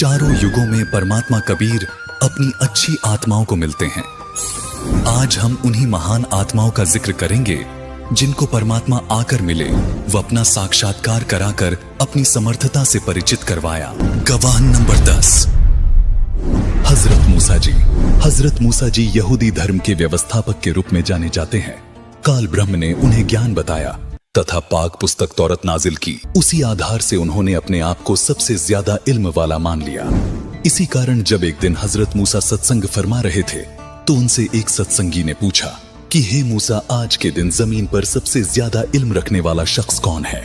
चारों युगों में परमात्मा कबीर अपनी अच्छी आत्माओं को मिलते हैं। आज हम उन्हीं महान आत्माओं का जिक्र करेंगे जिनको परमात्मा आकर मिले, वो अपना साक्षात्कार कराकर अपनी समर्थता से परिचित करवाया। गवाह नंबर 10, हजरत मूसा जी। हजरत मूसा जी यहूदी धर्म के व्यवस्थापक के रूप में जाने जाते हैं। काल ब्रह्म ने उन्हें ज्ञान बताया तथा पाक पुस्तक तौरत नाजिल की। उसी आधार से उन्होंने अपने आप को सबसे ज्यादा इल्म वाला मान लिया। इसी कारण जब एक दिन हजरत मूसा सत्संग फरमा रहे थे तो उनसे एक सत्संगी ने पूछा कि हे मूसा, आज के दिन जमीन पर सबसे ज्यादा इल्म रखने वाला शख्स कौन है?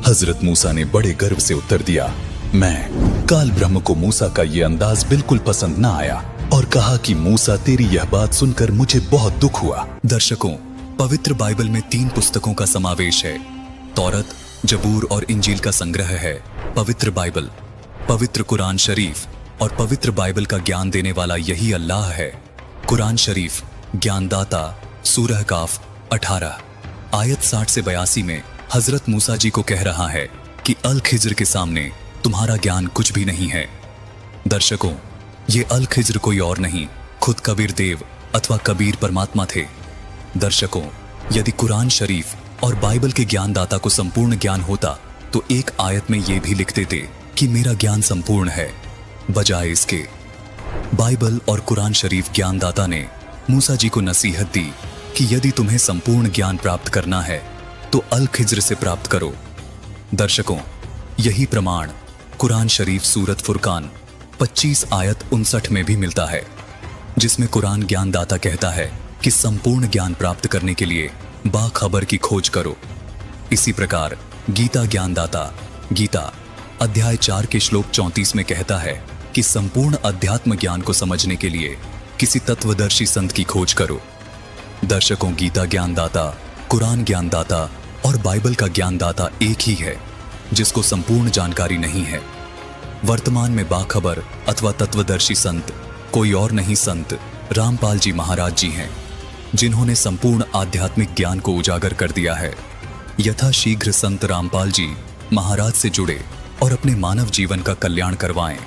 हजरत मूसा ने बड़े गर्व से उत्तर दिया, मैं। काल ब्रह्म को मूसा का ये अंदाज बिल्कुल पसंद न आया और कहा कि मूसा, तेरी यह बात सुनकर मुझे बहुत दुख हुआ। दर्शकों, पवित्र बाइबल में 3 पुस्तकों का समावेश है। तौरत, जबूर और इंजील का संग्रह है पवित्र बाइबल। पवित्र कुरान शरीफ और पवित्र बाइबल का ज्ञान देने वाला यही अल्लाह है। कुरान शरीफ ज्ञानदाता। सूरह काफ 18 आयत 60 से 82 में हजरत मूसा जी को कह रहा है कि अल खिज्र के सामने तुम्हारा ज्ञान कुछ भी नहीं है। दर्शकों, ये अल खिज्र कोई और नहीं, खुद कबीर देव अथवा कबीर परमात्मा थे। दर्शकों, यदि कुरान शरीफ और बाइबल के ज्ञानदाता को संपूर्ण ज्ञान होता तो एक आयत में यह भी लिख देते कि मेरा ज्ञान संपूर्ण है। बजाय इसके बाइबल और कुरान शरीफ ज्ञानदाता ने मूसा जी को नसीहत दी कि यदि तुम्हें संपूर्ण ज्ञान प्राप्त करना है तो अल खिज्र से प्राप्त करो। दर्शकों, यही प्रमाण कुरान शरीफ सूरत फुरकान 25 आयत 59 में भी मिलता है, जिसमें कुरान ज्ञानदाता कहता है कि संपूर्ण ज्ञान प्राप्त करने के लिए बाखबर की खोज करो। इसी प्रकार गीता ज्ञानदाता गीता अध्याय 4 के श्लोक 34 में कहता है कि संपूर्ण अध्यात्म ज्ञान को समझने के लिए किसी तत्वदर्शी संत की खोज करो। दर्शकों, गीता ज्ञानदाता, कुरान ज्ञानदाता और बाइबल का ज्ञानदाता एक ही है, जिसको संपूर्ण जानकारी नहीं है। वर्तमान में बाखबर अथवा तत्वदर्शी संत कोई और नहीं, संत रामपाल जी महाराज जी हैं, जिन्होंने संपूर्ण आध्यात्मिक ज्ञान को उजागर कर दिया है। यथाशीघ्र संत रामपाल जी महाराज से जुड़े और अपने मानव जीवन का कल्याण करवाएं।